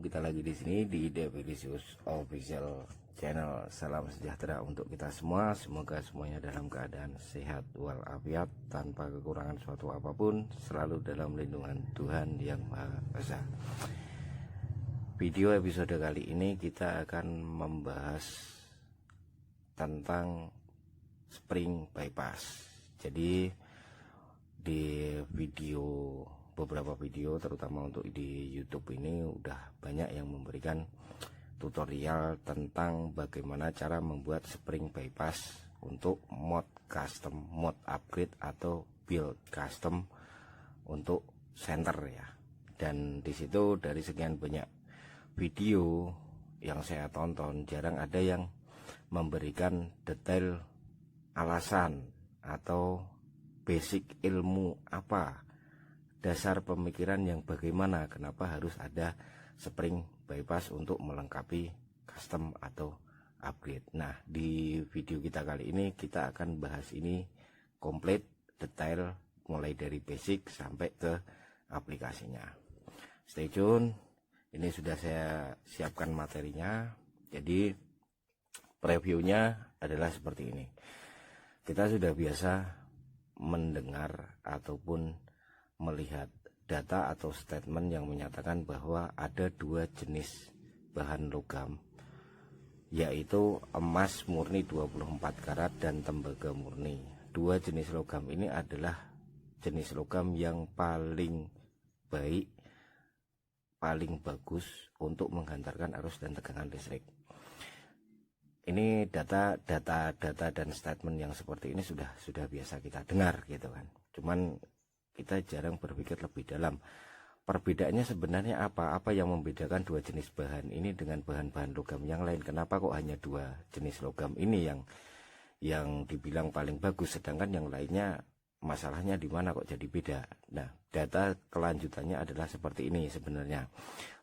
kita lagi di sini di Devilisius Official Channel. Salam sejahtera untuk kita semua. Semoga semuanya dalam keadaan sehat walafiat, tanpa kekurangan suatu apapun, selalu dalam lindungan Tuhan Yang Maha Esa. Video episode kali ini kita akan membahas tentang spring bypass. Jadi di beberapa video terutama untuk di YouTube ini udah banyak yang memberikan tutorial tentang bagaimana cara membuat spring bypass untuk mod custom, mod upgrade atau build custom untuk center ya. Dan disitu dari sekian banyak video yang saya tonton, jarang ada yang memberikan detail alasan atau basic ilmu apa, dasar pemikiran yang bagaimana kenapa harus ada spring bypass untuk melengkapi custom atau upgrade. Nah, di video kita kali ini kita akan bahas ini komplit, detail, mulai dari basic sampai ke aplikasinya. Stay tune. Ini sudah saya siapkan materinya. Jadi previewnya adalah seperti ini. Kita sudah biasa mendengar ataupun melihat data atau statement yang menyatakan bahwa ada dua jenis bahan logam, yaitu emas murni 24 karat dan tembaga murni. Dua jenis logam ini adalah jenis logam yang paling baik, paling bagus untuk menghantarkan arus dan tegangan listrik. Ini data dan statement yang seperti ini sudah biasa kita dengar gitu kan. Cuman kita jarang berpikir lebih dalam. Perbedaannya sebenarnya apa? Apa yang membedakan dua jenis bahan ini dengan bahan-bahan logam yang lain? Kenapa kok hanya dua jenis logam ini yang dibilang paling bagus, sedangkan yang lainnya masalahnya di mana kok jadi beda? Nah, data kelanjutannya adalah seperti ini sebenarnya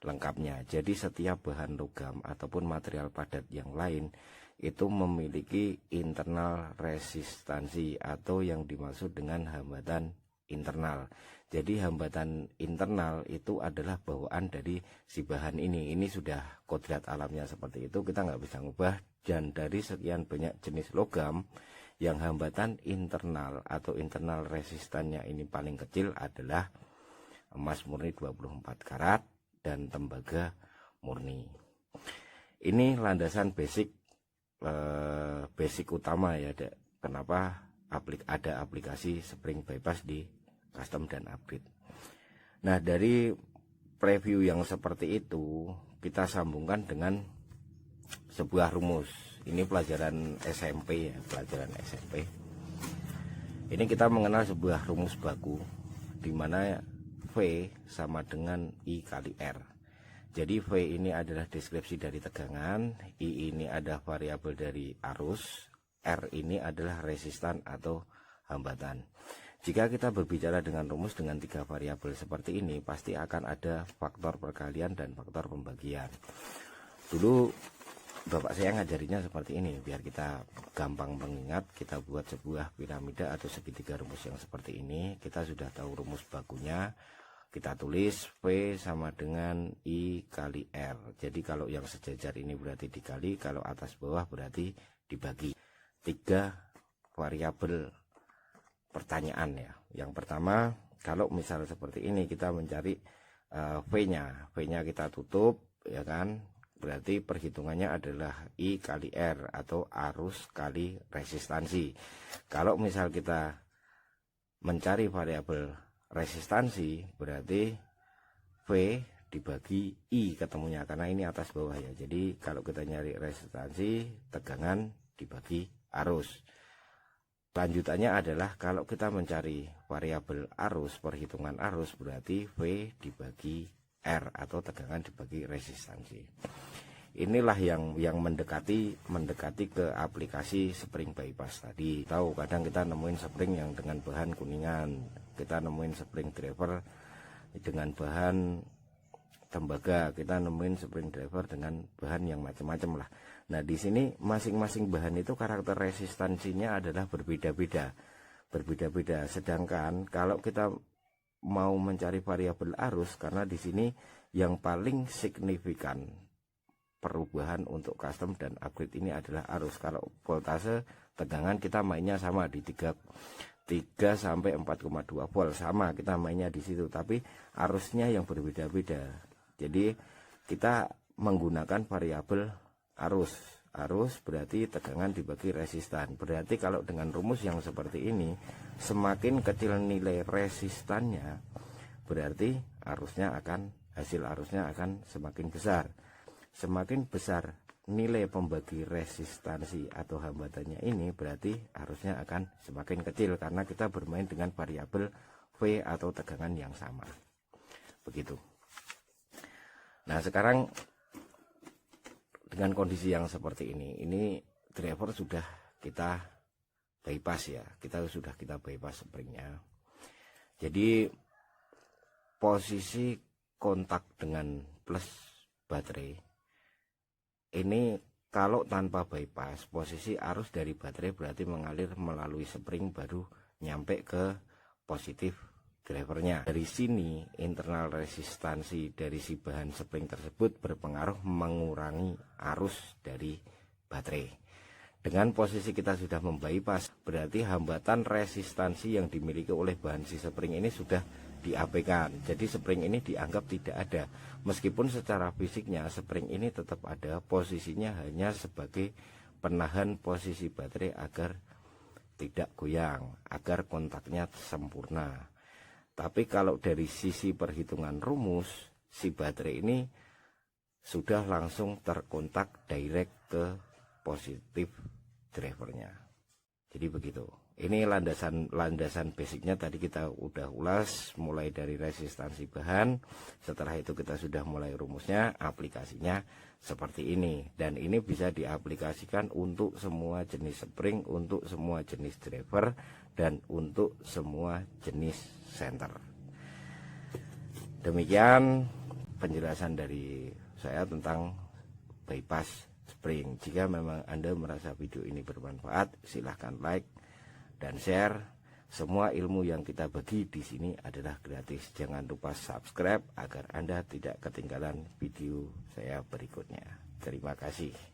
lengkapnya. Jadi setiap bahan logam ataupun material padat yang lain itu memiliki internal resistansi atau yang dimaksud dengan hambatan internal. Jadi hambatan internal itu adalah bawaan dari si bahan ini. Ini sudah kodrat alamnya seperti itu, kita nggak bisa ngubah. Dan dari sekian banyak jenis logam, yang hambatan internal atau internal resistannya ini paling kecil adalah emas murni 24 karat dan tembaga murni. Ini landasan basic utama ya, kenapa ada aplikasi spring bypass di custom dan upgrade. Nah, dari preview yang seperti itu kita sambungkan dengan sebuah rumus. Ini pelajaran SMP ya, pelajaran SMP. Ini kita mengenal sebuah rumus baku di mana V sama dengan I kali R. Jadi V ini adalah deskripsi dari tegangan, I ini adalah variabel dari arus, R ini adalah resistan atau hambatan. Jika kita berbicara dengan rumus dengan tiga variabel seperti ini, pasti akan ada faktor perkalian dan faktor pembagian. Dulu bapak saya ngajarinya seperti ini, biar kita gampang mengingat. Kita buat sebuah piramida atau segitiga rumus yang seperti ini. Kita sudah tahu rumus bakunya. Kita tulis V sama dengan I kali R. Jadi kalau yang sejajar ini berarti dikali, kalau atas bawah berarti dibagi. Tiga variabel pertanyaan ya. Yang pertama, kalau misal seperti ini kita mencari V-nya. V-nya kita tutup ya kan. Berarti perhitungannya adalah I kali R atau arus kali resistansi. Kalau misal kita mencari variabel resistansi, berarti V dibagi I ketemunya, karena ini atas bawah ya. Jadi kalau kita nyari resistansi, tegangan dibagi arus. Lanjutannya adalah kalau kita mencari variabel arus, perhitungan arus, berarti V dibagi R atau tegangan dibagi resistansi. Inilah yang mendekati ke aplikasi spring bypass tadi. Tahu kadang kita nemuin spring yang dengan bahan kuningan, kita nemuin spring driver dengan bahan tembaga, kita nemuin spring driver dengan bahan yang macam-macam lah. Nah, di sini masing-masing bahan itu karakter resistansinya adalah berbeda-beda. Sedangkan kalau kita mau mencari variabel arus, karena di sini yang paling signifikan perubahan untuk custom dan upgrade ini adalah arus. Kalau voltase tegangan kita mainnya sama di 3 sampai 4,2 volt, sama kita mainnya di situ, tapi arusnya yang berbeda-beda. Jadi kita menggunakan variabel arus. Arus berarti tegangan dibagi resistan. Berarti kalau dengan rumus yang seperti ini, semakin kecil nilai resistannya, berarti hasil arusnya akan semakin besar. Semakin besar nilai pembagi resistansi atau hambatannya ini, berarti arusnya akan semakin kecil, karena kita bermain dengan variabel V atau tegangan yang sama. Begitu. Nah, sekarang dengan kondisi yang seperti ini driver sudah kita bypass ya, kita bypass springnya. Jadi posisi kontak dengan plus baterai ini kalau tanpa bypass, posisi arus dari baterai berarti mengalir melalui spring baru nyampe ke positif drivernya. Dari sini internal resistansi dari si bahan spring tersebut berpengaruh mengurangi arus dari baterai. Dengan posisi kita sudah membypass, berarti hambatan resistansi yang dimiliki oleh bahan si spring ini sudah diabaikan. Jadi spring ini dianggap tidak ada. Meskipun secara fisiknya spring ini tetap ada, posisinya hanya sebagai penahan posisi baterai agar tidak goyang, agar kontaknya sempurna. Tapi kalau dari sisi perhitungan rumus, si baterai ini sudah langsung terkontak direct ke positif drivernya. Jadi begitu. Ini landasan basicnya tadi kita udah ulas, mulai dari resistansi bahan. Setelah itu kita sudah mulai rumusnya, aplikasinya seperti ini. Dan ini bisa diaplikasikan untuk semua jenis spring, untuk semua jenis driver, dan untuk semua jenis center. Demikian penjelasan dari saya tentang bypass spring. Jika memang Anda merasa video ini bermanfaat, silahkan like dan share. Semua ilmu yang kita bagi di sini adalah gratis. Jangan lupa subscribe agar Anda tidak ketinggalan video saya berikutnya. Terima kasih.